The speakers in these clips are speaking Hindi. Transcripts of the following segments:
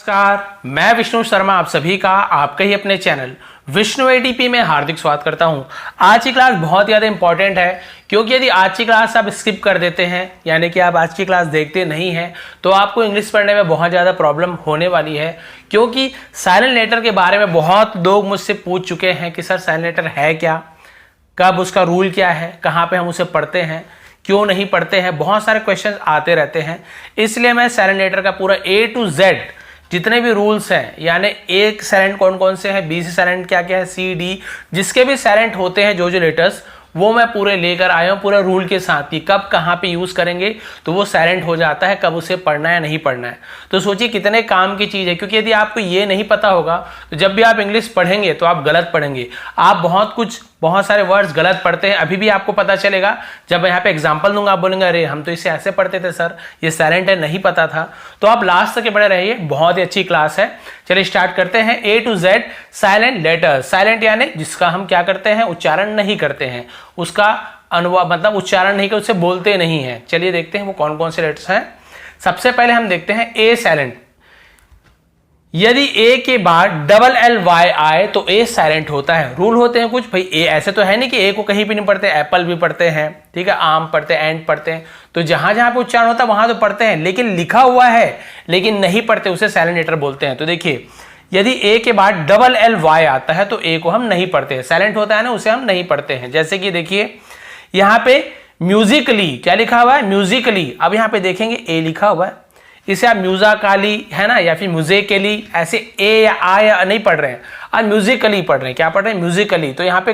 नमस्कार, मैं विष्णु शर्मा आप सभी का आपके ही अपने चैनल विष्णु एटीपी में हार्दिक स्वागत करता हूं। आज की क्लास बहुत ज़्यादा इंपॉर्टेंट है क्योंकि यदि आज की क्लास आप स्किप कर देते हैं यानी कि आप आज की क्लास देखते नहीं हैं तो आपको इंग्लिश पढ़ने में बहुत ज़्यादा प्रॉब्लम होने वाली है। क्योंकि साइलेंट लेटर के बारे में बहुत लोग मुझसे पूछ चुके हैं कि सर साइलेंट लेटर है क्या, कब उसका रूल क्या है, कहाँ पर हम उसे पढ़ते हैं, क्यों नहीं पढ़ते हैं, बहुत सारे क्वेश्चन आते रहते हैं। इसलिए मैं साइलेंट लेटर का पूरा A to Z जितने भी रूल्स हैं, यानी एक साइलेंट कौन कौन से हैं, बी से साइलेंट क्या क्या है, सी डी जिसके भी साइलेंट होते हैं जो लेटर्स, वो मैं पूरे लेकर आया हूँ पूरा रूल के साथ कि कब कहाँ पे यूज़ करेंगे तो वो साइलेंट हो जाता है, कब उसे पढ़ना है नहीं पढ़ना है। तो सोचिए कितने काम की चीज़ है, क्योंकि यदि आपको ये नहीं पता होगा तो जब भी आप इंग्लिश पढ़ेंगे तो आप गलत पढ़ेंगे, आप बहुत सारे वर्ड्स गलत पढ़ते हैं। अभी भी आपको पता चलेगा जब यहाँ पे एग्जांपल दूंगा, आप बोलेंगे अरे हम तो इसे ऐसे पढ़ते थे सर, ये साइलेंट है नहीं पता था। तो आप लास्ट तक बड़े रहिए, बहुत ही अच्छी क्लास है। चलिए स्टार्ट करते हैं। A to Z silent letter. Silent यानी जिसका हम क्या करते हैं, उच्चारण नहीं करते हैं, उसका अनुवाद मतलब उच्चारण नहीं कर, उससे बोलते नहीं है। चलिए देखते हैं वो कौन कौन से लेटर्स हैं। सबसे पहले हम देखते हैं A साइलेंट। यदि ए के बाद डबल एल वाई आए तो ए साइलेंट होता है। रूल होते हैं कुछ भाई, ए ऐसे तो है नहीं कि ए को कहीं भी नहीं पढ़ते, एप्पल भी पढ़ते हैं, ठीक है, आम पढ़ते हैं, एंड पढ़ते हैं, तो जहां जहां पे उच्चारण होता है वहां तो पढ़ते हैं, लेकिन लिखा हुआ है लेकिन नहीं पढ़ते उसे साइलेंट लेटर बोलते हैं। तो देखिए यदि ए के बाद डबल एल वाई आता है तो ए को हम नहीं पढ़ते हैं, साइलेंट होता है ना, उसे हम नहीं पढ़ते हैं। जैसे कि देखिए यहाँ पे म्यूजिकली क्या लिखा हुआ है, म्यूजिकली। अब यहाँ पे देखेंगे ए लिखा हुआ है, इसे आप म्यूजिकली है ना, या फिर म्यूजिकली, ऐसे ए या आ या नहीं पढ़ रहे हैं, आप म्यूजिकली पढ़ रहे हैं। क्या पढ़ रहे हैं, म्यूजिकली। तो यहाँ पे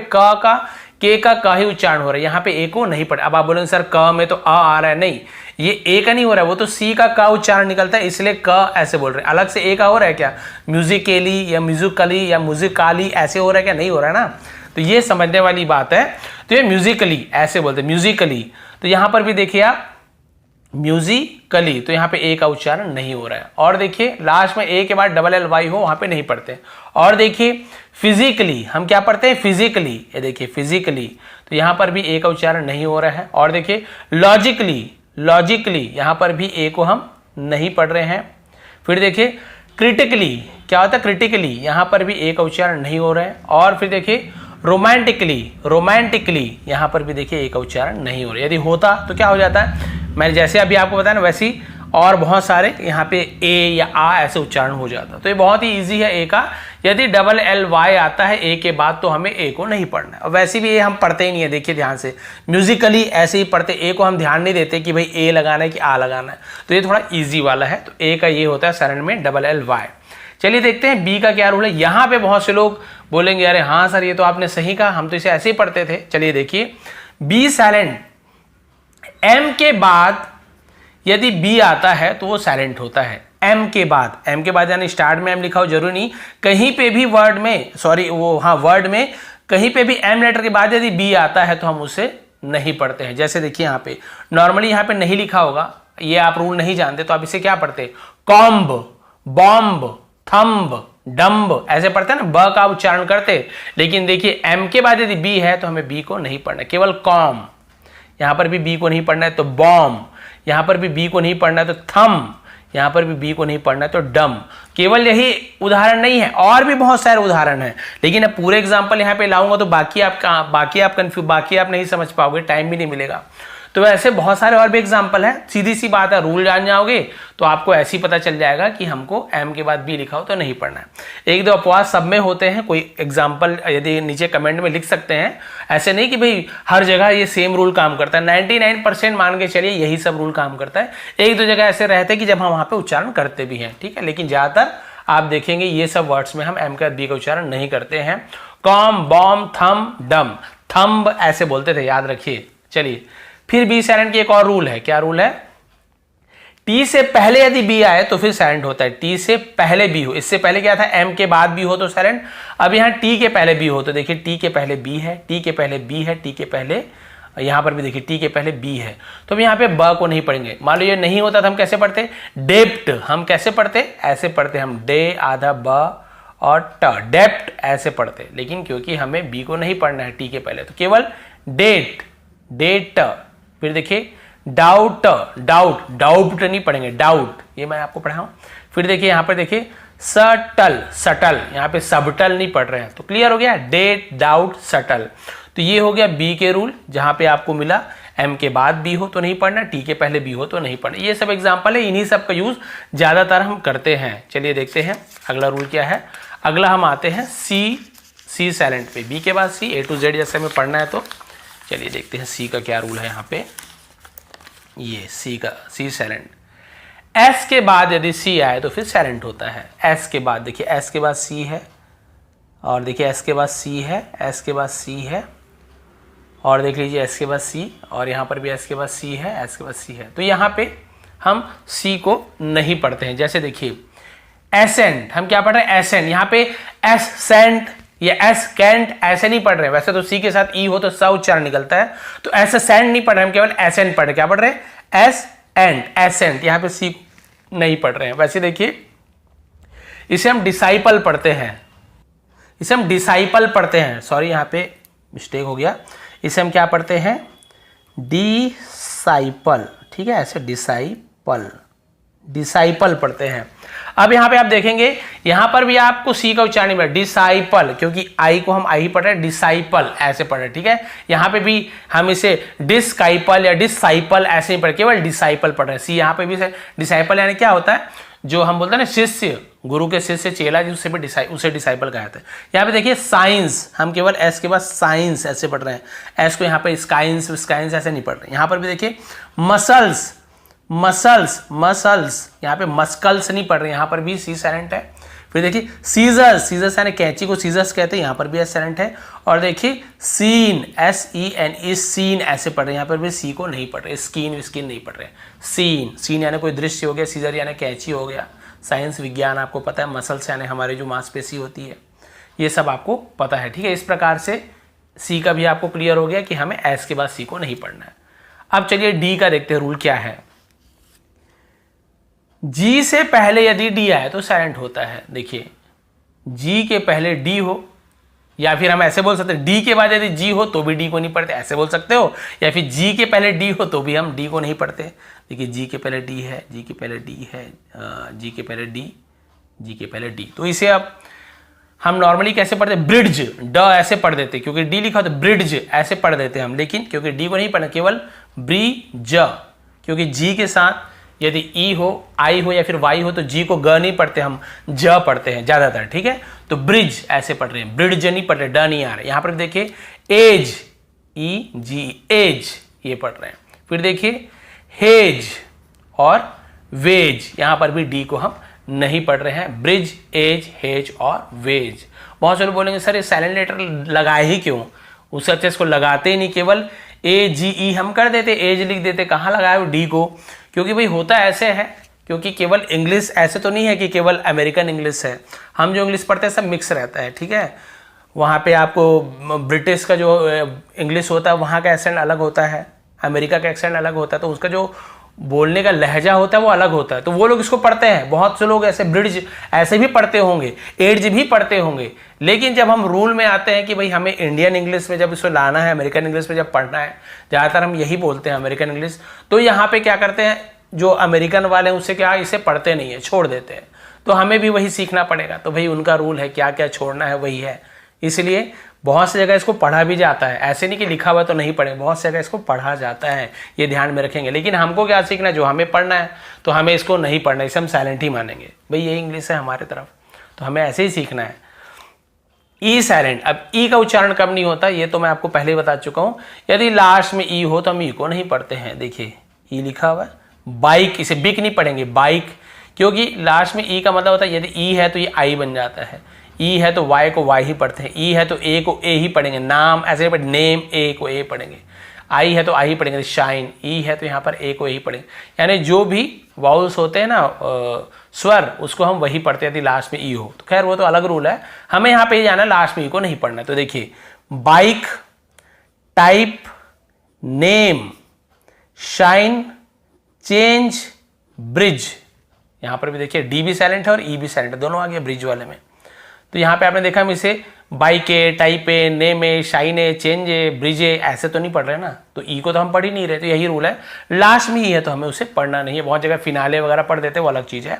के का ही उच्चारण हो रहा है, यहाँ पे ए को नहीं पढ़। अब आप बोलेंगे सर क में तो आ रहा है, नहीं, ये ए का नहीं हो रहा है, वो तो सी का उच्चारण निकलता है, इसलिए क ऐसे बोल रहे हैं। अलग से ए का हो रहा है क्या, म्यूजिकली या म्यूजिकली या म्यूजिकाली ऐसे हो रहा है क्या, नहीं हो रहा है ना। तो ये समझने वाली बात है। तो ये म्यूजिकली ऐसे बोलते हैं, म्यूजिकली। तो यहाँ पर भी देखिए आप म्यूजिकली, तो यहाँ पे ए का उच्चारण नहीं हो रहा है। और देखिए लास्ट में ए के बाद डबल एल वाई हो वहां पे नहीं पढ़ते। और देखिए फिजिकली, हम क्या पढ़ते हैं, फिजिकली, ये देखिए फिजिकली, तो यहाँ पर भी ए का उच्चारण नहीं हो रहा है। और देखिए लॉजिकली, यहाँ पर भी ए को हम नहीं पढ़ रहे हैं। फिर देखिए क्रिटिकली, क्या होता है क्रिटिकली, यहाँ पर भी ए का उच्चारण नहीं हो रहा है। और फिर देखिए रोमांटिकली, यहाँ पर भी देखिए ए का उच्चारण नहीं हो रहा है। यदि होता तो क्या हो जाता है, मैंने जैसे अभी आपको बताया ना वैसे ही और बहुत सारे यहाँ पे ए या आ ऐसे उच्चारण हो जाता। तो ये बहुत ही इजी है ए का। यदि डबल एल वाई आता है ए के बाद तो हमें ए को नहीं पढ़ना है। और वैसे भी ए हम पढ़ते ही नहीं है, देखिए ध्यान से, म्यूजिकली ऐसे ही पढ़ते, ए को हम ध्यान नहीं देते कि भाई ए लगाना है कि आ लगाना है। तो ये थोड़ा ईजी वाला है। तो ए का ये होता है साइलेंट में डबल एल वाई। चलिए देखते हैं बी का क्या रूल है। यहाँ पे बहुत से लोग बोलेंगे अरे हाँ सर ये तो आपने सही कहा, हम तो इसे ऐसे ही पढ़ते थे। चलिए देखिए बी साइलेंट, एम के बाद यदि बी आता है तो वो साइलेंट होता है। एम के बाद यानी स्टार्ट में एम लिखा हो जरूरी नहीं, कहीं पे भी वर्ड में, वर्ड में कहीं पे भी एम लेटर के बाद यदि बी आता है तो हम उसे नहीं पढ़ते हैं। जैसे देखिए यहाँ पे नॉर्मली यहाँ पे नहीं लिखा होगा, ये आप रूल नहीं जानते तो आप इसे क्या पढ़ते, कॉम्ब, बॉम्ब, थंब, डम्ब ऐसे पढ़ते हैं ना, ब का उच्चारण करते। लेकिन देखिए एम के बाद यदि बी है तो हमें बी को नहीं पढ़ना, केवल कॉम, यहां पर भी बी को नहीं पढ़ना है तो बॉम्ब, यहां पर भी बी को नहीं पढ़ना है तो थम, यहां पर भी बी को नहीं पढ़ना है तो डम। केवल यही उदाहरण नहीं है, और भी बहुत सारे उदाहरण हैं, लेकिन अब पूरे एग्जांपल यहां पे लाऊंगा तो बाकी आप नहीं समझ पाओगे, टाइम भी नहीं मिलेगा। तो ऐसे बहुत सारे और भी एग्जाम्पल हैं। सीधी सी बात है, रूल जान जाओगे तो आपको ऐसे ही पता चल जाएगा कि हमको एम के बाद बी लिखा हो तो नहीं पढ़ना है। एक दो अपवाद सब में होते हैं, कोई एग्जाम्पल यदि नीचे कमेंट में लिख सकते हैं। ऐसे नहीं कि भाई हर जगह ये सेम रूल काम करता है, 99% मान के चलिए यही सब रूल काम करता है। एक दो जगह ऐसे रहते हैं कि जब हम वहां पे उच्चारण करते भी हैं, ठीक है, लेकिन ज्यादातर आप देखेंगे ये सब वर्ड्स में हम एम के बाद बी का उच्चारण नहीं करते हैं। कॉम, बॉम्ब, थम, डम, थम्ब ऐसे बोलते थे, याद रखिए। चलिए फिर बी साइलेंट की एक और रूल है। क्या रूल है, टी से पहले यदि बी आए तो फिर साइलेंट होता है। टी से पहले बी हो, इससे पहले क्या था, एम के बाद बी हो तो साइलेंट। अब यहाँ टी के पहले बी हो तो देखिए टी के पहले बी है, टी के पहले बी है, टी के पहले, यहाँ पर भी देखिए टी के पहले बी है, तो हम यहाँ पे ब को नहीं पढ़ेंगे। मान लो ये नहीं होता था, हम कैसे पढ़ते, डेप्ट, हम कैसे पढ़ते, ऐसे पढ़ते हम, डे आधा ब और ट, डेप्ट ऐसे पढ़ते। लेकिन क्योंकि हमें बी को नहीं पढ़ना है टी के पहले, तो केवल डेट। फिर देखिए डाउट नहीं पढ़ेंगे, डाउट, ये मैं आपको पढ़ाऊं। फिर देखिए यहाँ पर देखिए सटल, सटल, यहाँ पे सबटल नहीं पढ़ रहे हैं। तो क्लियर हो गया, डेट, डाउट, सटल। तो ये हो गया बी के रूल, जहां पे आपको मिला एम के बाद बी हो तो नहीं पढ़ना, टी के पहले बी हो तो नहीं पढ़ना। ये सब एग्जांपल है, इन्हीं सब का यूज ज्यादातर हम करते हैं। चलिए देखते हैं अगला रूल क्या है। अगला हम आते हैं सी साइलेंट पे, बी के बाद सी, ए टू जेड जैसे हमें पढ़ना है। तो चलिए देखते हैं सी का क्या रूल है यहाँ पे। ये सी का, सी साइलेंट, एस के बाद यदि सी आए तो फिर साइलेंट होता है। एस के बाद देखिए, एस के बाद सी है, और देखिए एस के बाद सी है, एस के बाद सी है, और देख लीजिए एस के बाद सी, और यहाँ पर भी एस के बाद सी है, एस के बाद सी है। तो यहाँ पे हम सी को नहीं पढ़ते हैं। जैसे देखिए एसेंट, हम क्या पढ़ रहे हैं, एसेंट। यहाँ पे एस सेंट या एस कैंट ऐसे नहीं पढ़ रहे हैं। वैसे तो सी के साथ ई हो तो स उच्चारण निकलता है, तो ऐसे सेंट नहीं पढ़ रहे, हम केवल एसेंट पढ़ रहे। क्या पढ़ रहे हैं, एस एंड, एसेंट। यहाँ पे सी नहीं पढ़ रहे हैं। वैसे देखिए इसे हम डिसाइपल पढ़ते हैं, इसे हम डिसाइपल पढ़ते हैं, सॉरी यहाँ पे मिस्टेक हो गया। इसे हम क्या पढ़ते हैं, डिसाइपल, ठीक है, ऐसे डिसाइपल, डिसाइपल पढ़ते हैं। अब यहाँ पे आप देखेंगे, यहाँ पर भी आपको सी का उच्चारण नहीं, डिसाइपल, क्योंकि आई को हम आई पढ़ रहे हैं, डिसाइपल ऐसे पढ़ रहे हैं, ठीक है। यहाँ पे भी हम इसे डिस्काइपल या डिसाइपल ऐसे ही पढ़, केवल डिसाइपल पढ़ रहे हैं। सी यहाँ पे भी डिसाइपल यानी क्या होता है, जो हम बोलते हैं ना शिष्य, गुरु के शिष्य चेला, जिससे भी उसे डिसाइपल कहा जाता है। यहाँ पे देखिए साइंस, हम केवल एस के बाद साइंस ऐसे पढ़ रहे हैं, एस को यहाँ पे स्काइंस, स्काइंस ऐसे नहीं पढ़ रहे। यहाँ पर भी देखिए मसल्स, मसल्स, मसल्स, यहाँ पे मस्कल्स नहीं पढ़ रहे, यहाँ पर भी सी साइलेंट है। फिर देखिए सीजर्स, सीजर्स यानी कैंची को सीजर्स कहते हैं, यहाँ पर भी एस साइलेंट है। और देखिए सीन, SEN, सीन ऐसे पढ़ रहे हैं, यहाँ पर भी सी को नहीं पढ़ रहे, स्किन, स्किन नहीं पढ़ रहे, सीन, सीन यानी कोई दृश्य हो गया, सीजर यानी कैंची हो गया। साइंस विज्ञान आपको पता है, मसल्स यानी हमारे जो मांसपेशी होती है, ये सब आपको पता है, ठीक है। इस प्रकार से सी का भी आपको क्लियर हो गया कि हमें एस के बाद सी को नहीं पढ़ना है। अब चलिए डी का देखते हैं रूल क्या है। जी से पहले यदि डी आए तो साइलेंट होता है। देखिए जी के पहले डी हो, या फिर हम ऐसे बोल सकते हैं डी के बाद यदि जी हो तो भी डी को नहीं पढ़ते, ऐसे बोल सकते हो। या फिर जी के पहले डी हो तो भी हम डी को नहीं पढ़ते। देखिए जी के पहले डी है, जी के पहले डी है, जी के पहले डी, जी के पहले डी, तो इसे अब हम नॉर्मली कैसे पढ़ते हैं, ब्रिड्ज, ड ऐसे पढ़ देते, क्योंकि डी लिखा तो ब्रिड्ज ऐसे पढ़ देते हम। लेकिन क्योंकि डी को नहीं पढ़ना, केवल ब्रिज, क्योंकि जी के साथ यदि ई हो, आई हो या फिर वाई हो तो जी को ग नहीं पढ़ते, हम ज पढ़ते हैं ज्यादातर, ठीक है। तो ब्रिज ऐसे पढ़ रहे हैं, ब्रिड्ज नहीं पढ़ रहे, ड नहीं आ रहा है। यहां पर देखिए एज, EG, एज, ये पढ़ रहे हैं। फिर देखिए हेज और वेज, यहां पर भी डी को हम नहीं पढ़ रहे हैं, ब्रिज, एज, हेज और वेज। बहुत से लोग बोलेंगे सर ये साइलेंट लेटर लगाए ही क्यों, उससे अच्छे इसको लगाते ही नहीं, केवल AGE हम कर देते, एज लिख देते, कहाँ लगाए डी को। क्योंकि भाई होता ऐसे है, क्योंकि केवल इंग्लिश ऐसे तो नहीं है कि केवल अमेरिकन इंग्लिश है, हम जो इंग्लिश पढ़ते हैं सब मिक्स रहता है, ठीक है। वहाँ पे आपको ब्रिटिश का जो इंग्लिश होता है वहाँ का एक्सेंट अलग होता है, अमेरिका का एक्सेंट अलग होता है, तो उसका जो बोलने का लहजा होता है वो अलग होता है, तो वो लोग इसको पढ़ते हैं। बहुत से लोग ऐसे ब्रिड्ज ऐसे भी पढ़ते होंगे, एज भी पढ़ते होंगे। लेकिन जब हम रूल में आते हैं कि भाई हमें इंडियन इंग्लिश में जब इसको लाना है, अमेरिकन इंग्लिश में जब पढ़ना है, ज़्यादातर हम यही बोलते हैं अमेरिकन इंग्लिश, तो यहाँ पे क्या करते हैं, जो अमेरिकन वाले हैं उससे क्या इसे पढ़ते नहीं है, छोड़ देते हैं। तो हमें भी वही सीखना पड़ेगा। तो भाई उनका रूल है, क्या क्या छोड़ना है वही है। इसलिए बहुत सी जगह इसको पढ़ा भी जाता है, ऐसे नहीं कि लिखा हुआ तो नहीं पढ़े, बहुत सी जगह इसको पढ़ा जाता है, ये ध्यान में रखेंगे। लेकिन हमको क्या सीखना है, जो हमें पढ़ना है तो हमें इसको नहीं पढ़ना, इसे हम साइलेंट ही मानेंगे, भाई ये इंग्लिश है हमारे तरफ, तो हमें ऐसे ही सीखना है। ई साइलेंट, अब ई का उच्चारण कब नहीं होता ये तो मैं आपको पहले ही बता चुका हूं। यदि लास्ट में ई हो तो हम ई को नहीं पढ़ते हैं। देखिए ई लिखा हुआ है, बाइक, इसे बिक नहीं पढ़ेंगे, बाइक, क्योंकि लास्ट में ई का मतलब होता है यदि ई है तो ये आई बन जाता है, ई है तो वाई को वाई ही पढ़ते हैं, ई है तो ए को ए ही पढ़ेंगे, नाम ऐसे पढ़े, नेम ए को ए पढ़ेंगे, आई है तो आई ही पढ़ेंगे, शाइन, ई है तो यहाँ पर ए को ए ही पढ़ेंगे। यानी जो भी वाउल्स होते हैं ना स्वर, उसको हम वही पढ़ते हैं यदि लास्ट में ई हो। तो खैर वो तो अलग रूल है, हमें यहाँ पे ही जाना है, लास्ट में ई को नहीं पढ़ना। तो देखिए bike, type, name, shine, change, bridge, यहाँ पर भी देखिए डी भी साइलेंट है और ई भी साइलेंट है, दोनों आ गया ब्रिज वाले में। तो यहाँ पे आपने देखा हम इसे बाइके, टाइपे, नेमे, शाइने, चेंजे, ब्रिजे ऐसे तो नहीं पढ़ रहे ना, तो ई को तो हम पढ़ ही नहीं रहे, तो यही रूल है। लास्ट में ही है तो हमें उसे पढ़ना नहीं है। बहुत जगह फिनाले वगैरह पढ़ देते, वो अलग चीज़ है।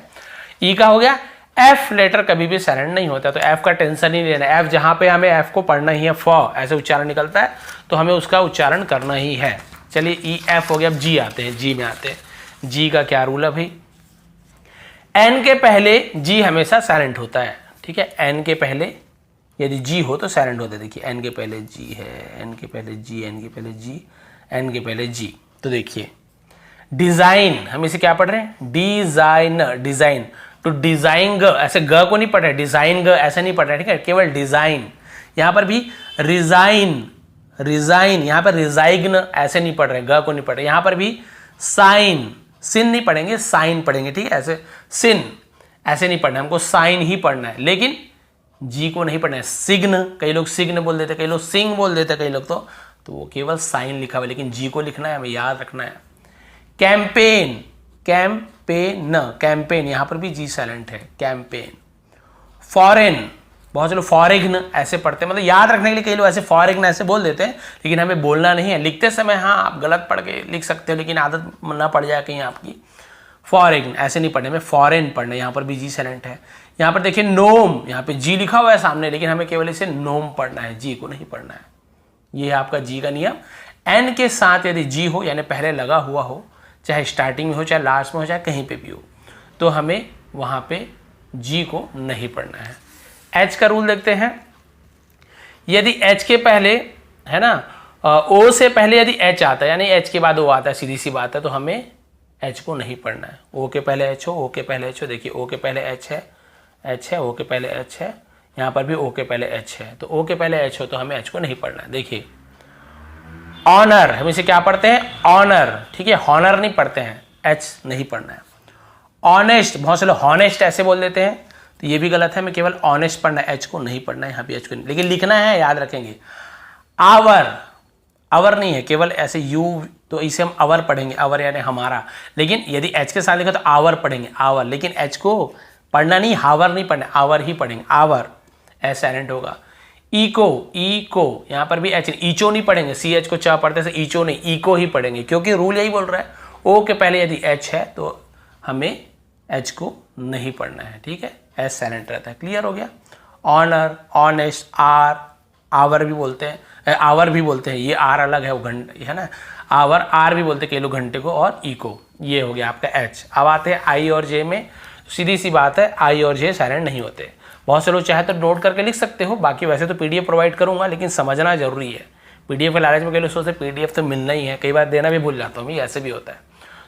ई का हो गया। एफ लेटर कभी भी साइलेंट नहीं होता, तो एफ का टेंशन ही लेना है। एफ जहां पे हमें एफ को पढ़ना ही है, फ ऐसे उच्चारण निकलता है, तो हमें उसका उच्चारण करना ही है। चलिए ई एफ हो गया। अब जी आते हैं, जी में आते हैं। जी का क्या रूल है भाई, एन के पहले जी हमेशा साइलेंट होता है, ठीक है। एन के पहले यदि जी हो तो साइलेंट होता है। देखिए एन के पहले जी है, एन के पहले जी, एन के पहले जी, एन के पहले जी। तो देखिए डिजाइन, हम इसे क्या पढ़ रहे हैं, डिजाइनर, डिजाइन। तो डिजाइन ग, ऐसे ग को नहीं पढ़ रहे, डिजाइन ग ऐसे नहीं पढ़ रहे, ठीक है, केवल डिजाइन। यहां पर भी रिजाइन, रिजाइन, यहां पर रिजाइग्न ऐसे नहीं पढ़ रहे, ग को नहीं पढ़ रहे। यहां पर भी साइन, सिन नहीं पढ़ेंगे, साइन पढ़ेंगे, ठीक है। ऐसे सिन ऐसे नहीं पढ़ना, हमको साइन ही पढ़ना है, लेकिन जी को नहीं पढ़ना है। सिग्न, कई लोग सिग्न बोल देते, कई लोग सिंग बोल देते, कई लोग तो वो केवल साइन लिखा हुआ है, लेकिन जी को लिखना है, हमें याद रखना है। कैंपेन, कैंपेन, कैंपेन, यहां पर भी जी साइलेंट है, कैंपेन। फॉरेन, बहुत से लोग फॉरेग्न ऐसे पढ़ते हैं, मतलब याद रखने के लिए कई लोग ऐसे फॉरेग्न ऐसे बोल देते हैं, लेकिन हमें बोलना नहीं है। लिखते समय हाँ आप गलत पढ़ के लिख सकते हो, लेकिन आदत ना पड़ जाए कहीं आपकी। फॉरेग्न ऐसे नहीं पढ़ने में, फॉरेन पढ़ना, यहाँ पर भी जी साइलेंट है। यहाँ पर देखिए नोम, यहाँ पे जी लिखा हुआ है सामने, लेकिन हमें केवल इसे नोम पढ़ना है, जी को नहीं पढ़ना है। ये है आपका जी का नियम। एन के साथ यदि जी हो, यानी पहले लगा हुआ हो, चाहे स्टार्टिंग में हो, चाहे लास्ट में हो, चाहे कहीं पे भी हो, तो हमें वहाँ पे जी को नहीं पढ़ना है। एच का रूल देखते हैं। यदि एच के पहले, है ना, ओ से पहले यदि एच आता है, यानी एच के बाद ओ आता है, सीधी सी बात है, तो हमें एच को नहीं पढ़ना है। ओ के पहले एच हो, ओ के पहले एच हो, देखिए ओ के पहले एच है, एच है, ओ के पहले एच है, यहाँ पर भी ओ के पहले एच है, तो ओ के पहले एच हो तो हमें एच को नहीं पढ़ना है। देखिए ऑनर, हम इसे क्या पढ़ते हैं, ऑनर, ठीक है, हॉनर नहीं पढ़ते हैं, एच नहीं पढ़ना है। ऑनेस्ट, बहुत से लोग हॉनेस्ट ऐसे बोल देते हैं, तो ये भी गलत है, हमें केवल ऑनेस्ट पढ़ना है, एच को नहीं पढ़ना है, यहाँ भी एच को नहीं, लेकिन लिखना है, याद रखेंगे। आवर, अवर नहीं है, केवल ऐसे यू, तो इसे हम अवर पढ़ेंगे, अवर यानी हमारा, लेकिन यदि एच के साथ लिखा तो आवर पढ़ेंगे, आवर, लेकिन एच को पढ़ना नहीं, हावर नहीं पढ़ना, आवर ही पढ़ेंगे, आवर, एच साइलेंट होगा। इको, इको, यहाँ पर भी एच, ईचो नहीं पढ़ेंगे, सी एच को चा पढ़ते से ईचो नहीं, इको ही पढ़ेंगे, क्योंकि रूल यही बोल रहा है, ओ के पहले यदि एच है तो हमें एच को नहीं पढ़ना है, ठीक है, एच साइलेंट रहता है। क्लियर हो गया। ऑनर, ऑनेस्ट, आर, आवर भी बोलते हैं, आवर भी बोलते हैं, ये आर अलग है, वो घंटे है ना, आवर, आर भी बोलते हैं कई लोग घंटे को, और इको, ये हो गया आपका एच। अब आते हैं आई और जे में। सीधी सी बात है, आई और जे साइलेंट नहीं होते। बहुत से लोग चाहे तो नोट करके लिख सकते हो, बाकी वैसे तो पीडीएफ प्रोवाइड करूंगा, लेकिन समझना जरूरी है। पीडीएफ के लालच में कई लोग सोचते पीडीएफ तो मिलना ही है, कई बार देना भी भूल जाता हूँ, ऐसे भी होता है।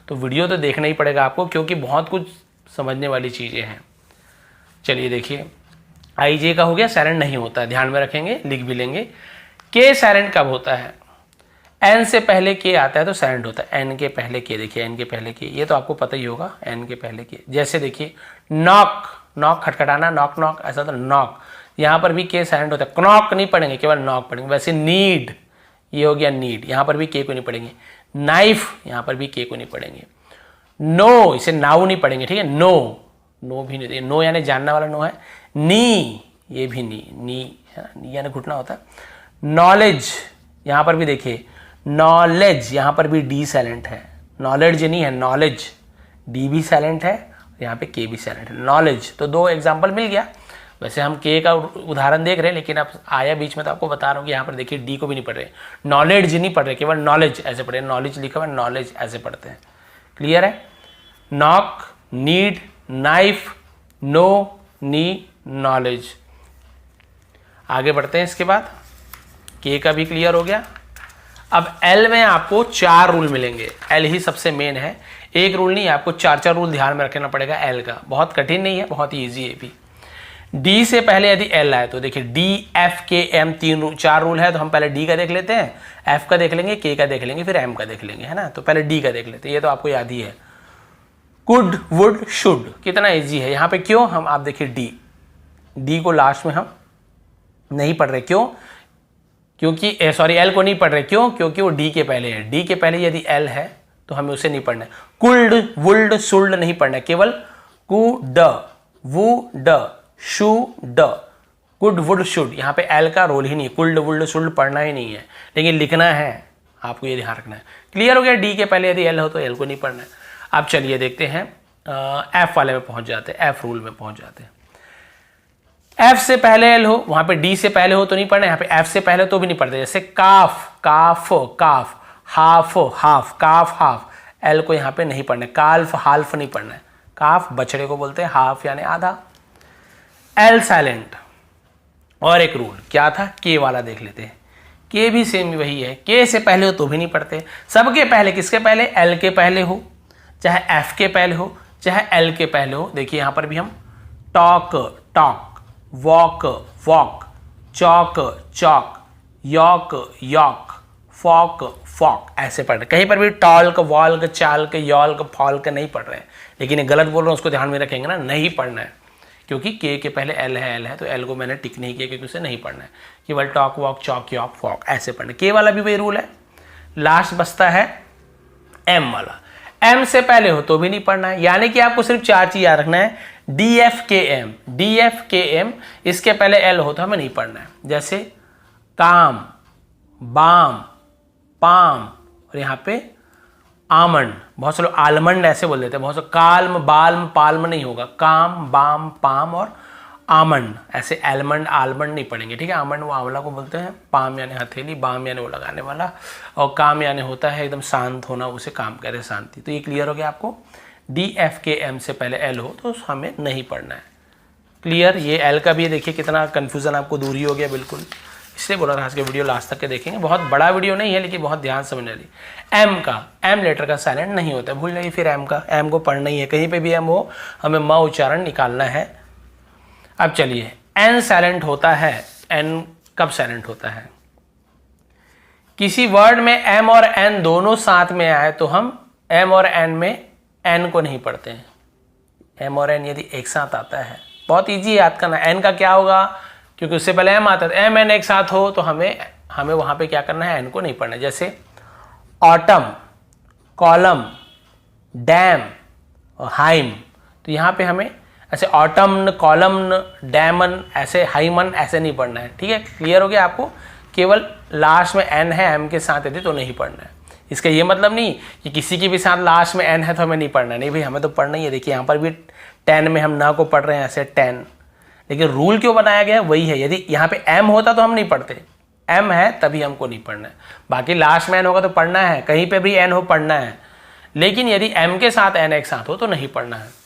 तो वीडियो तो देखना ही पड़ेगा आपको, क्योंकि बहुत कुछ समझने वाली चीज़ें हैं। चलिए देखिए, आई जे का हो गया, साइलेंट नहीं होता, ध्यान में रखेंगे, लिख भी लेंगे। के साइलेंट कब होता है, एन से पहले के आता है तो साइलेंट होता है, एन के पहले के, देखिए एन के पहले के, ये तो आपको पता ही होगा, एन के पहले के। जैसे देखिए नॉक, नॉक खटखटाना, नॉक नॉक ऐसा तो नॉक, यहाँ पर भी के साइलेंट होता है, क्नॉक नहीं पढ़ेंगे, केवल नॉक पढ़ेंगे। वैसे नीड, ये हो गया नीड, यहाँ पर भी के को नहीं पढ़ेंगे। नाइफ, यहाँ पर भी के को नहीं पढ़ेंगे। नो, इसे नाउ नहीं पढ़ेंगे, ठीक है, नो, नो भी नहीं, नो यानी जानना वाला नो है। नी, ये भी नी यानी घुटना होता है। नॉलेज, यहाँ पर भी देखिए नॉलेज, यहाँ पर भी डी साइलेंट है, नॉलेज नहीं है, नॉलेज, डी भी साइलेंट है, यहाँ पे के भी साइलेंट है। नॉलेज, तो दो एग्जाम्पल मिल गया। वैसे हम के का उदाहरण देख रहे हैं, लेकिन अब आया बीच में तो आपको बता रहा हूँ कि यहाँ पर देखिए डी को भी नहीं पढ़ रहे, नॉलेज नहीं पढ़ रहे, केवल नॉलेज ऐसे पढ़े, नॉलेज लिखा हुआ, नॉलेज ऐसे पढ़ते हैं। क्लियर है। नॉक, नीड, नाइफ, नो, नी, नॉलेज। आगे बढ़ते हैं, इसके बाद के का भी क्लियर हो गया। अब एल में आपको 4 रूल मिलेंगे, एल ही सबसे मेन है, एक रूल नहीं, आपको 4 रूल ध्यान में रखना पड़ेगा एल का, बहुत कठिन नहीं है, बहुत ईजी है भी। डी से पहले यदि एल आए तो देखिए डी, एफ, के, एम, 4 रूल है, तो हम पहले डी का देख लेते हैं, एफ का देख लेंगे, के का देख लेंगे, फिर एम का देख लेंगे, है ना। तो पहले डी का देख लेते हैं, ये तो आपको याद ही है, कुड, वुड, शुड, कितना ईजी है यहाँ पे। क्यों, हम आप देखिए डी को लास्ट में हम नहीं पढ़ रहे, क्यों, क्योंकि सॉरी एल को नहीं पढ़ रहे, क्यों, क्योंकि वो डी के पहले है, डी के पहले यदि एल है तो हमें उसे नहीं पढ़ना है। कुल्ड, वुल्ड, शुल्ड नहीं पढ़ना है, केवल could, would, should, could, would, should, यहाँ पे एल का रोल ही नहीं है, कुल्ड, वुल्ड, शुल्ड पढ़ना ही नहीं है, लेकिन लिखना है, आपको ये ध्यान रखना है। क्लियर हो गया, डी के पहले यदि एल हो तो एल को नहीं पढ़ना है। अब चलिए देखते हैं एफ वाले में पहुंच जाते हैं, एफ रूल में पहुंच जाते हैं। एफ से पहले एल हो, वहां पे डी से पहले हो तो नहीं पढ़ना, यहाँ पे एफ से पहले तो भी नहीं पढ़ते। जैसे काफ, काफ काफ, हाफ हाफ, काफ हाफ, एल को यहाँ पे नहीं पढ़ना, काल्फ हाल्फ नहीं पढ़ना है। काफ बछड़े को बोलते हैं, हाफ यानी आधा। L silent. और एक रूल क्या था, के वाला देख लेते हैं। के भी सेम वही है, के से पहले हो तो भी नहीं पढ़ते। सबके पहले, किसके पहले, एल के पहले हो, चाहे एफ के पहले हो, चाहे एल के पहले हो। देखिए यहां पर भी हम टॉक टॉक, वॉक वॉक, चौक चौक, यॉक यॉक, फॉक फॉक, ऐसे पढ़ रहे। कहीं पर भी टॉल्क वॉल्क चाल्क यॉल्क फॉल्क नहीं पढ़ रहे हैं, लेकिन ये गलत बोल रहे हैं उसको ध्यान में रखेंगे ना, नहीं पढ़ना है, क्योंकि के पहले एल है तो एल को मैंने टिक नहीं किया क्योंकि उसे नहीं पढ़ना है। केवल टॉक वॉक चौक यॉक फॉक ऐसे पढ़ना। के वाला भी वही रूल है। लास्ट बचता है एम वाला। एम से पहले हो तो भी नहीं पढ़ना है, यानी कि आपको सिर्फ 4 चीज याद रखना है, डी एफ के एम, डी एफ के एम, इसके पहले एल हो तो हमें नहीं पढ़ना है। जैसे काम, बाम, पाम, और यहाँ पे आमंड, बहुत से लोग आलमंड ऐसे बोल देते हैं, बहुत से काल्म बाल्म पाल्म नहीं होगा, काम बाम पाम और आमंड, ऐसे एलमंड आलमंड नहीं पढ़ेंगे, ठीक है। आमंड वो आंवला को बोलते हैं, पाम यानी हथेली, बाम यानी वो लगाने वाला, और काम यानी होता है एकदम शांत होना, उसे काम कहते हैं, शांति। तो ये क्लियर हो गया आपको। डी एफ के एम से पहले एल हो तो हमें नहीं पढ़ना है। क्लियर। ये एल का भी देखिए कितना कन्फ्यूजन आपको दूर ही हो गया बिल्कुल, इसलिए बोला था आज के वीडियो लास्ट तक के देखेंगे। बहुत बड़ा वीडियो नहीं है लेकिन बहुत ध्यान समझने वाली। एम का, एम लेटर का साइलेंट नहीं होता, भूल जाइए फिर एम का, एम को पढ़ना ही है, कहीं पे भी एम हो हमें म उच्चारण निकालना है। अब चलिए, एन साइलेंट होता है। एन कब साइलेंट होता है, किसी वर्ड में एम और एन दोनों साथ में आए तो हम एम और एन में एन को नहीं पढ़ते हैं। एम और एन यदि एक साथ आता है, बहुत इजी याद करना। एन का क्या होगा, क्योंकि उससे पहले एम आता है, एम एन एक साथ हो तो हमें वहां पे क्या करना है, एन को नहीं पढ़ना। जैसे ऑटम, कॉलम, डैम और हाइम, तो यहाँ पे हमें ऐसे ऑटम कॉलम डैमन ऐसे हाइमन ऐसे नहीं पढ़ना है, ठीक है। क्लियर हो गया आपको। केवल लास्ट में एन है, एम के साथ यदि तो नहीं पढ़ना है। इसका ये मतलब नहीं कि किसी के भी साथ लास्ट में एन है तो हमें नहीं पढ़ना है, नहीं भाई हमें तो पढ़ना ही है। देखिए यहाँ पर भी 10 में हम ना को पढ़ रहे हैं ऐसे 10, लेकिन रूल क्यों बनाया गया वही है। यदि यहाँ पे एम होता तो हम नहीं पढ़ते, एम है तभी हमको नहीं पढ़ना है। बाकी लास्ट में एन होगा तो पढ़ना है, कहीं पे भी एन हो पढ़ना है, लेकिन यदि एम के साथ एन एक साथ हो तो नहीं पढ़ना है।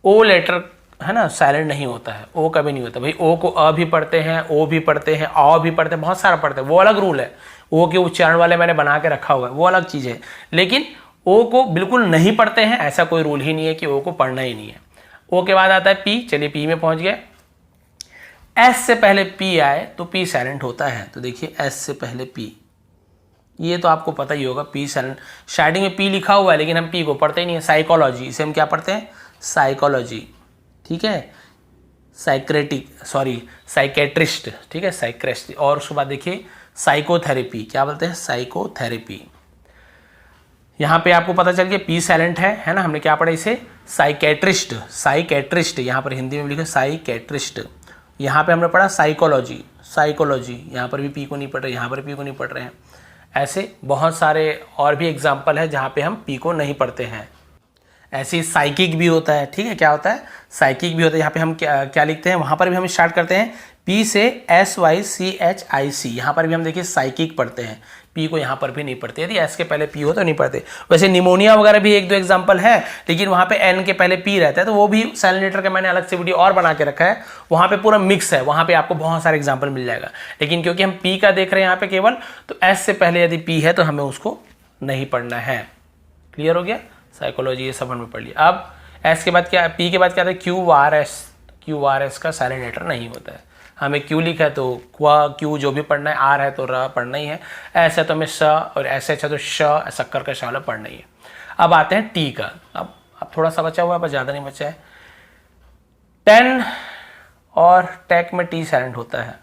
ओ लेटर है ना, साइलेंट नहीं होता है, ओ कभी नहीं होता। भाई ओ को अ भी पढ़ते हैं, ओ भी पढ़ते हैं, औ भी पढ़ते हैं, बहुत सारा पढ़ते हैं, वो अलग रूल है। ओ के उच्चारण वाले मैंने बना के रखा हुआ है, वो अलग चीज़ है। लेकिन ओ को बिल्कुल नहीं पढ़ते हैं ऐसा कोई रूल ही नहीं है कि ओ को पढ़ना ही नहीं है। ओ के बाद आता है पी। चलिए पी में पहुंच गए। एस से पहले पी आए तो पी साइलेंट होता है। तो देखिए एस से पहले पी, ये तो आपको पता ही होगा, पी साइलेंट। स्टार्टिंग में पी लिखा हुआ है लेकिन हम पी को पढ़ते ही नहीं है। साइकोलॉजी, इसे हम क्या पढ़ते हैं, साइकोलॉजी, ठीक है। साइकेट्रिस्ट, ठीक है, साइक्रेस्ट। और उसके बाद देखिए साइकोथेरेपी, क्या बोलते हैं, साइकोथेरेपी। यहाँ पे आपको पता चल गया पी साइलेंट है ना। हमने क्या पढ़ा इसे, साइकेट्रिस्ट, साइकेट्रिस्ट, यहाँ पर हिंदी में लिखा साइकेट्रिस्ट। यहाँ पे हमने पढ़ा साइकोलॉजी, साइकोलॉजी, यहाँ पर भी पी को नहीं पढ़ रहे, यहाँ पर पी को नहीं पढ़ रहे हैं। ऐसे बहुत सारे और भी एग्जाम्पल है जहाँ पे हम पी को नहीं पढ़ते हैं। ऐसे ही साइकिक भी होता है, ठीक है। क्या होता है, साइकिक भी होता है। यहाँ पे हम क्या लिखते हैं, वहाँ पर भी हम स्टार्ट करते हैं पी से SYCHIC। यहाँ पर भी हम देखिए साइकिक पढ़ते हैं, पी को यहाँ पर भी नहीं पढ़ते। यदि एस के पहले पी हो तो नहीं पढ़ते। वैसे निमोनिया वगैरह भी 1-2 एग्जाम्पल है, लेकिन वहाँ पे एन के पहले पी रहता है, तो वो भी साइलेंट लेटर का मैंने अलग से वीडियो और बना के रखा है, वहाँ पे पूरा मिक्स है, वहाँ पे आपको बहुत सारे एग्जाम्पल मिल जाएगा। लेकिन क्योंकि हम पी का देख रहे हैं यहाँ पे केवल, तो एस से पहले यदि पी है तो हमें उसको नहीं पढ़ना है। क्लियर हो गया, साइकोलॉजी ये सब हमने पढ़ लिया। अब एस के बाद क्या, पी के बाद क्या था, QRS का साइलेंट लेटर नहीं होता है। हमें क्यू लिखा है तो क्यू जो भी पढ़ना है, आर है तो र पढ़ना ही है, ऐसा तो हमें स, और ऐसे अच्छा तो श, शक्कर का शाला पढ़ना ही है। अब आते हैं टी का। अब थोड़ा सा बचा हुआ है, बस ज़्यादा नहीं बचा है। 10 और टेक में टी साइलेंट होता है।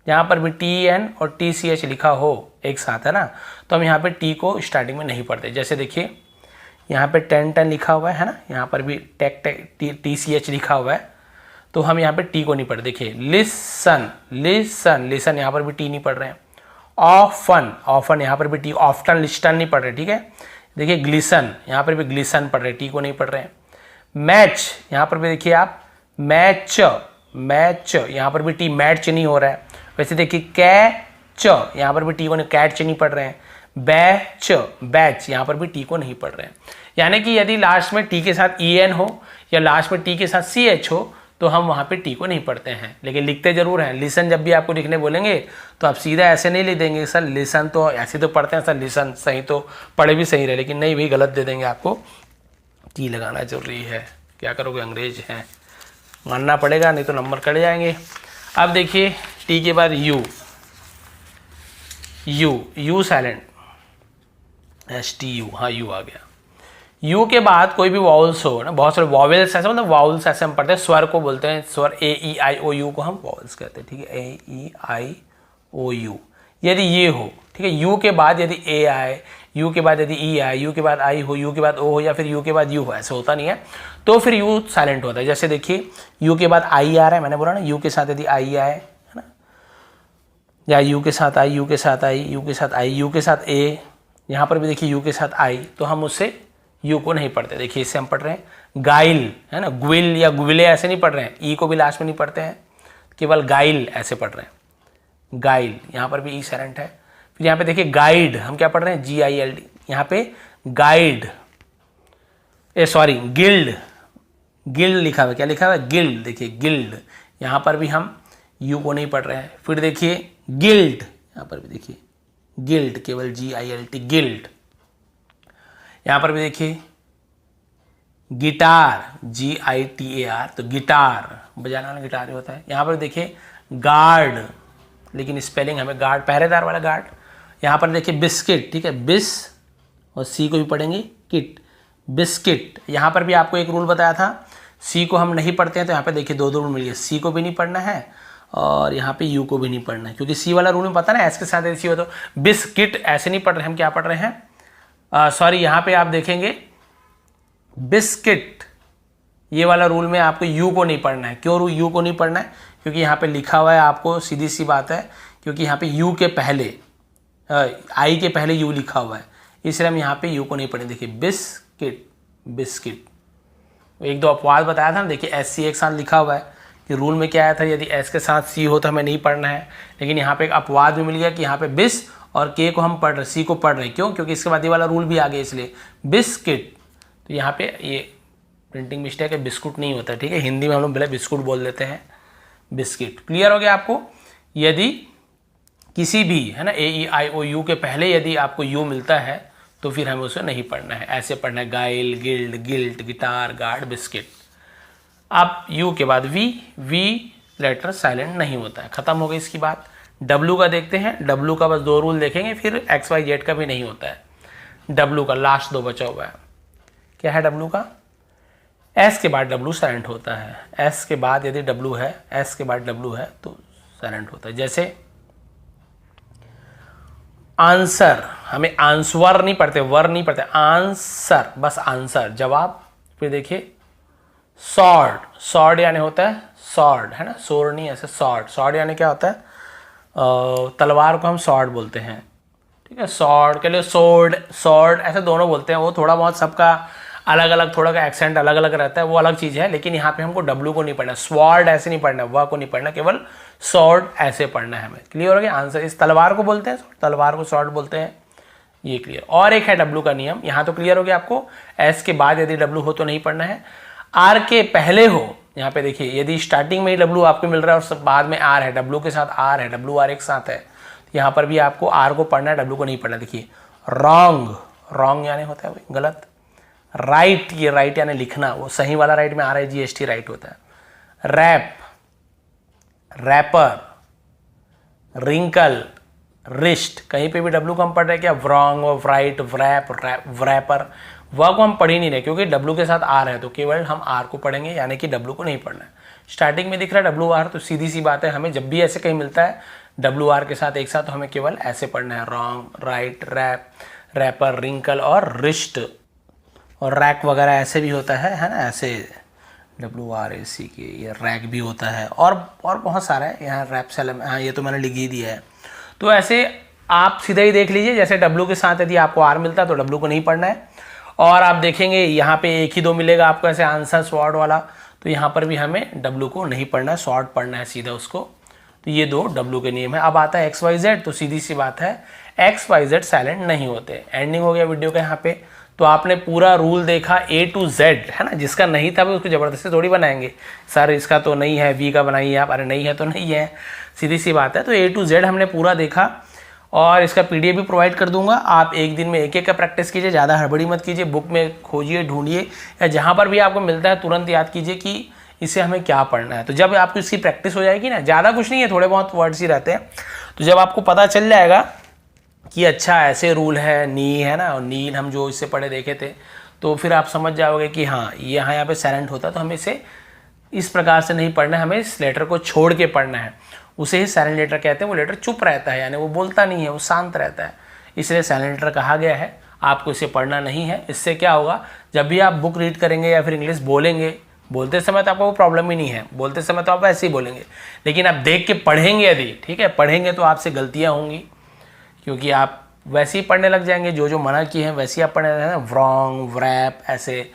यहाँ पर भी TN और TCH लिखा हो एक साथ, है ना, तो हम यहाँ पे टी को स्टार्टिंग में नहीं पढ़ते। जैसे देखिए यहाँ पे 10 लिखा हुआ है ना, यहाँ पर भी TCH लिखा हुआ है, तो हम यहाँ पे टी को नहीं पढ़। देखिए लिसन, लिसन, यहाँ पर भी टी नहीं पढ़ रहे हैं। ऑफन, यहाँ पर भी टी, ऑफ्टन लिस्टन नहीं पढ़ रहे, ठीक है। देखिए ग्लिसन, यहाँ पर भी ग्लिसन पढ़ रहे, टी को नहीं पढ़ रहे हैं। मैच, यहाँ पर भी देखिए आप मैच, मैच, यहाँ पर भी टी मैच नहीं हो रहा है। वैसे देखिए कैच, यहाँ पर भी टी को कैच नहीं पढ़ रहे हैं। बैच, बैच, यहाँ पर भी टी को नहीं पढ़ रहे हैं। यानी कि यदि लास्ट में टी के साथ ई एन हो या लास्ट में टी के साथ सी एच हो तो हम वहाँ पे टी को नहीं पढ़ते हैं, लेकिन लिखते जरूर हैं। लिसन जब भी आपको लिखने बोलेंगे तो आप सीधा ऐसे नहीं लिख देंगे सर लिसन तो ऐसे तो पढ़ते हैं सर, लिसन सही तो पढ़े भी सही रहे, लेकिन नहीं भाई गलत दे देंगे आपको। टी लगाना जरूरी है, क्या करोगे अंग्रेज हैं, मानना पड़ेगा नहीं तो नंबर कट जाएंगे। अब देखिए टी के बाद you, you, you silent, S T U, हाँ यू आ गया। यू के बाद कोई भी वॉवल्स हो ना, बहुत सारे वॉवेल्स ऐसे मतलब वॉवल्स ऐसे हम पढ़ते हैं, स्वर को बोलते हैं स्वर, ए ई आई ओ यू को हम वॉवल्स कहते हैं, ठीक है, ए ई आई ओ यू। यदि ये हो, ठीक है, यू के बाद यदि ए आए, यू के बाद यदि ई आए, यू के बाद आई हो, यू के बाद ओ हो, या फिर यू के बाद यू हो, ऐसे होता नहीं है, तो फिर यू साइलेंट होता है। जैसे देखिए यू के बाद आई आ रहा है, मैंने बोला ना यू के साथ यदि आई आए, है ना, या यू के साथ आई, यू के साथ आई, यू के साथ आई, यू के साथ ए, यहाँ पर भी देखिए यू के साथ आई, तो हम उससे यू को नहीं पढ़ते। देखिए इससे हम पढ़ रहे हैं गाइल, है ना, ग्विल या ग्विले ऐसे नहीं पढ़ रहे हैं, ई को भी लास्ट में नहीं पढ़ते हैं, केवल गाइल ऐसे पढ़ रहे हैं, गाइल, यहाँ पर भी ई साइलेंट है। फिर यहाँ पे देखिए गाइड, हम क्या पढ़ रहे हैं, जी आई एल डी, यहाँ पे गाइड, सॉरी गिल्ड, गिल्ड लिखा हुआ, क्या लिखा हुआ है, गिल्ड, देखिए गिल्ड, यहाँ पर भी हम यू को नहीं पढ़ रहे हैं। फिर देखिए गिल्ड, यहाँ पर भी देखिए गिल्ड, केवल G I L T, guild. यहाँ पर भी देखिए guitar, G I T A R, तो गिटार बजाना वाला गिटार ही होता है। यहाँ पर देखिए गार्ड, लेकिन स्पेलिंग हमें गार्ड पहरेदार वाला गार्ड। यहाँ पर देखिए बिस्किट, ठीक है, बिस और सी को भी पढ़ेंगे किट, बिस्किट। यहाँ पर भी आपको एक रूल बताया था, सी को हम नहीं पढ़ते हैं, तो यहाँ पे देखिए दो रूल मिल गए, सी को भी नहीं पढ़ना है और यहाँ पे यू को भी नहीं पढ़ना है, क्योंकि सी वाला रूल में पता ना एस के साथ सी हो, तो बिस्किट ऐसे नहीं पढ़ रहे, हम क्या पढ़ रहे हैं, सॉरी यहाँ पे आप देखेंगे बिस्किट, ये वाला रूल में आपको यू को नहीं पढ़ना है। क्यों यू को नहीं पढ़ना है, क्योंकि यहाँ पे लिखा हुआ है, आपको सीधी सी बात है, क्योंकि यहाँ पे यू के पहले आई के पहले यू लिखा हुआ है, इसलिए हम यहाँ पे यू को नहीं पढ़ेंगे। देखिए बिस्किट, बिस्किट, एक दो अपवाद बताया था ना, देखिए एस सी एक साथ लिखा हुआ है कि रूल में क्या आया था, यदि एस के साथ सी हो तो हमें नहीं पढ़ना है, लेकिन यहाँ पे एक अपवाद भी मिल गया कि यहाँ पे बिस और के को हम पढ़ रहे, सी को पढ़ रहे हैं, क्यों, क्योंकि इसके बाद ये वाला रूल भी आ गया, इसलिए बिस्किट। तो यहाँ पे ये प्रिंटिंग मिस्टेक है, बिस्कुट नहीं होता, ठीक है, हिंदी में हम लोग पहले बिस्कुट बोल देते हैं, बिस्किट। क्लियर हो गया आपको। यदि किसी भी, है ना, ए ई आई ओ यू के पहले यदि आपको यू मिलता है तो फिर हमें उसे नहीं पढ़ना है, ऐसे पढ़ना है गाइल, guild, guilt, guitar, guard, biscuit. अब यू के बाद वी, वी लेटर साइलेंट नहीं होता है, खत्म हो गई इसकी बात। डब्लू का देखते हैं, डब्लू का बस दो रूल देखेंगे, फिर एक्स वाई जेड का भी नहीं होता है। डब्लू का लास्ट दो बचा हुआ है, क्या है डब्लू का, एस के बाद डब्लू साइलेंट होता है, एस के बाद यदि डब्लू है, एस के बाद डब्लू है तो साइलेंट होता है। जैसे आंसर, हमें आंसवर नहीं पढ़ते, वर नहीं पढ़ते, आंसर, बस आंसर, जवाब। फिर देखिए सॉर्ड, सॉर्ड यानी होता है सॉर्ड, है ना, सोर नहीं, ऐसे सॉर्ड, सॉर्ड यानी क्या होता है, तलवार को हम सॉर्ड बोलते हैं, ठीक है, सॉर्ड के लिए सोर्ड, सॉर्ड ऐसे दोनों बोलते हैं, वो थोड़ा बहुत सबका अलग अलग, थोड़ा का एक्सेंट अलग अलग रहता है, वो अलग चीज़ है, लेकिन यहाँ पे हमको डब्लू को नहीं पढ़ना, स्वॉर्ड ऐसे नहीं पढ़ना, व को नहीं पढ़ना, केवल सॉर्ड ऐसे पढ़ना है हमें। क्लियर हो गया आंसर, इस तलवार को बोलते हैं, तलवार को सॉर्ड बोलते हैं, ये क्लियर। और एक है डब्लू का नियम, यहाँ तो क्लियर हो गया आपको, एस के बाद यदि डब्लू हो तो नहीं पढ़ना है, आर के पहले हो, यहाँ पे देखिए यदि स्टार्टिंग में ही डब्लू आपको मिल रहा है और सब बाद में आर है, डब्लू के साथ आर है, डब्लू आर एक साथ है, तो यहाँ पर भी आपको आर को पढ़ना है, डब्लू को नहीं पढ़ना। देखिए रॉन्ग, रॉन्ग यानी होता है गलत, राइट, ये राइट यानी लिखना, वो सही वाला राइट में are I G S T right होता है। रैप, रैपर, रिंकल, रिस्ट, कहीं पे भी डब्लू को हम पढ़ रहे हैं क्या, व्रॉन्ग, राइट, व्रैप, व्रैपर, वह को हम पढ़ ही नहीं रहे क्योंकि डब्लू के साथ आर है, तो केवल हम आर को पढ़ेंगे, यानी कि डब्लू को नहीं पढ़ना है। स्टार्टिंग में दिख रहा है डब्लू आर, तो सीधी सी बात है, हमें जब भी ऐसे कहीं मिलता है डब्लू आर के साथ एक साथ, तो हमें केवल ऐसे पढ़ना है, wrong, write, wrap, wrapper, wrinkle और रिस्ट, और रैक वगैरह ऐसे भी होता है ना, ऐसे डब्लू आर ए सी के, ये रैक भी होता है, और बहुत सारा है यहाँ, रैप सेलम, हाँ ये तो मैंने लिख ही दिया है। तो ऐसे आप सीधा ही देख लीजिए, जैसे डब्लू के साथ यदि आपको आर मिलता है तो डब्लू को नहीं पढ़ना है, और आप देखेंगे यहाँ पे एक ही 2 मिलेगा आपको ऐसे आंसर सॉर्ट वाला, तो यहाँ पर भी हमें W को नहीं पढ़ना है, सॉर्ट पढ़ना है सीधा उसको। तो ये 2 W के नियम है। अब आता है XYZ, तो सीधी सी बात है XYZ साइलेंट नहीं होते। एंडिंग हो गया वीडियो का यहाँ पे। तो आपने पूरा रूल देखा A to Z, है ना। जिसका नहीं था उसको ज़बरदस्ती थोड़ी बनाएंगे, सर इसका तो नहीं है, V का बनाइए आप, अरे नहीं है तो नहीं है, सीधी सी बात है। तो A to Z हमने पूरा देखा और इसका PDF भी प्रोवाइड कर दूंगा। आप एक दिन में एक का प्रैक्टिस कीजिए, ज़्यादा हड़बड़ी मत कीजिए, बुक में खोजिए, ढूंढिए, या जहाँ पर भी आपको मिलता है तुरंत याद कीजिए कि इसे हमें क्या पढ़ना है। तो जब आपको इसकी प्रैक्टिस हो जाएगी ना, ज़्यादा कुछ नहीं है, थोड़े बहुत वर्ड्स ही रहते हैं, तो जब आपको पता चल जाएगा कि अच्छा ऐसे रूल है, नी है ना, और नील हम जो इससे पढ़े देखे थे, तो फिर आप समझ जाओगे कि हाँ यहाँ पे साइलेंट होता है, तो हमें इसे इस प्रकार से नहीं पढ़ना है, हमें इस लेटर को छोड़ के पढ़ना है। उसे ही साइलेंट लेटर कहते हैं। वो लेटर चुप रहता है, यानी वो बोलता नहीं है, वो शांत रहता है, इसलिए साइलेंट लेटर कहा गया है। आपको इसे पढ़ना नहीं है। इससे क्या होगा, जब भी आप बुक रीड करेंगे या फिर इंग्लिश बोलेंगे, बोलते समय तो आपको वो प्रॉब्लम ही नहीं है, बोलते समय तो आप ऐसे ही बोलेंगे, लेकिन आप देख के पढ़ेंगे यदि, ठीक है, पढ़ेंगे तो आपसे गलतियाँ होंगी, क्योंकि आप वैसे ही पढ़ने लग जाएंगे, जो मना किए हैं वैसे ही आप पढ़ने लगेंगे, व्रॉन्ग, व्रैप, ऐसे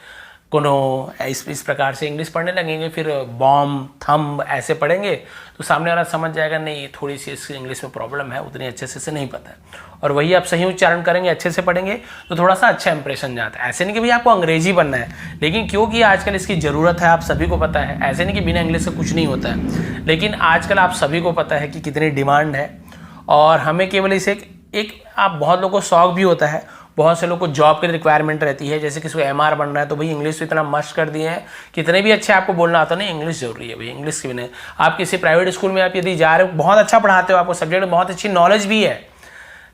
कोनो, इस प्रकार से इंग्लिश पढ़ने लगेंगे। फिर बॉम्ब, थंब ऐसे पढ़ेंगे तो सामने वाला समझ जाएगा नहीं थोड़ी सी इसकी इंग्लिश में प्रॉब्लम है, उतनी अच्छे से नहीं पता है। और वही आप सही उच्चारण करेंगे, अच्छे से पढ़ेंगे तो थोड़ा सा अच्छा इंप्रेशन जाता है। ऐसे नहीं कि भाई आपको अंग्रेजी बनना है, लेकिन क्योंकि आजकल इसकी ज़रूरत है, आप सभी को पता है। ऐसे नहीं कि बिना इंग्लिश से कुछ नहीं होता है, लेकिन आजकल आप सभी को पता है कि कितनी डिमांड है, और हमें केवल इसे एक आप बहुत लोगों को शौक भी होता है, बहुत से लोगों को जॉब की रिक्वायरमेंट रहती है, जैसे किसी को MR बनना है, तो भाई इंग्लिश तो इतना मस्ट कर दिए हैं, कितने भी अच्छे आपको बोलना आता नहीं, इंग्लिश जरूरी है भाई, इंग्लिश की बिना। आप किसी प्राइवेट स्कूल में आप यदि जा रहे हो, बहुत अच्छा पढ़ाते हो, आपको सब्जेक्ट में बहुत अच्छी नॉलेज भी है,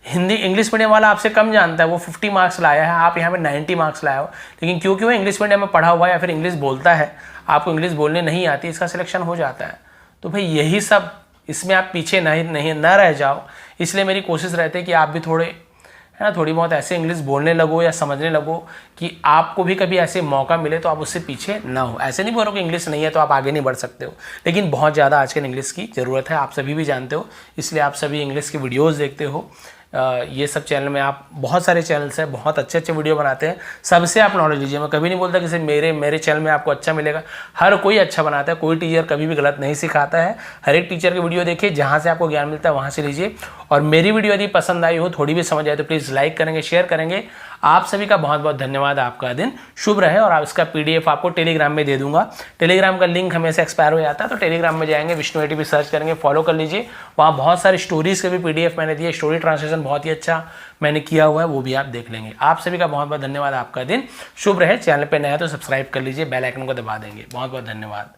हिंदी इंग्लिश मीडियम वाला आपसे कम जानता है, वो 50 मार्क्स लाया है, आप यहाँ पे 90 मार्क्स लाए हो, लेकिन क्योंकि वो इंग्लिश मीडियम में पढ़ा हुआ है या फिर इंग्लिश बोलता है, आपको इंग्लिश बोलने नहीं आती, इसका सिलेक्शन हो जाता है। तो भाई यही सब, इसमें आप पीछे नहीं रह जाओ, इसलिए मेरी कोशिश रहती है कि आप भी थोड़े, है ना, थोड़ी बहुत ऐसे इंग्लिश बोलने लगो या समझने लगो कि आपको भी कभी ऐसे मौका मिले तो आप उससे पीछे ना हो। ऐसे नहीं बोल रहा कि इंग्लिश नहीं है तो आप आगे नहीं बढ़ सकते हो, लेकिन बहुत ज़्यादा आजकल इंग्लिश की ज़रूरत है, आप सभी भी जानते हो, इसलिए आप सभी इंग्लिश की वीडियोस देखते हो। ये सब चैनल में आप, बहुत सारे चैनल्स हैं, बहुत अच्छे अच्छे वीडियो बनाते हैं, सबसे आप नॉलेज लीजिए। मैं कभी नहीं बोलता कि सिर्फ मेरे चैनल में आपको अच्छा मिलेगा, हर कोई अच्छा बनाता है, कोई टीचर कभी भी गलत नहीं सिखाता है। हर एक टीचर की वीडियो देखिए, जहाँ से आपको ज्ञान मिलता है वहाँ से लीजिए। और मेरी वीडियो यदि पसंद आई हो, थोड़ी भी समझ आए, तो प्लीज़ लाइक करेंगे, शेयर करेंगे। आप सभी का बहुत बहुत धन्यवाद, आपका दिन शुभ रहे। और आप इसका PDF आपको टेलीग्राम में दे दूंगा, टेलीग्राम का लिंक हमेशा एक्सपायर हो जाता है, तो टेलीग्राम में जाएंगे, विष्णु ATP सर्च करेंगे, फॉलो कर लीजिए। वहाँ बहुत सारी स्टोरीज़ के भी PDF मैंने दिए, स्टोरी ट्रांसलेशन बहुत ही अच्छा मैंने किया हुआ है, वो भी आप देख लेंगे। आप सभी का बहुत बहुत धन्यवाद, आपका दिन शुभ रहे। चैनल पर नया तो सब्सक्राइब कर लीजिए, बेल आइकन को दबा देंगे। बहुत बहुत धन्यवाद।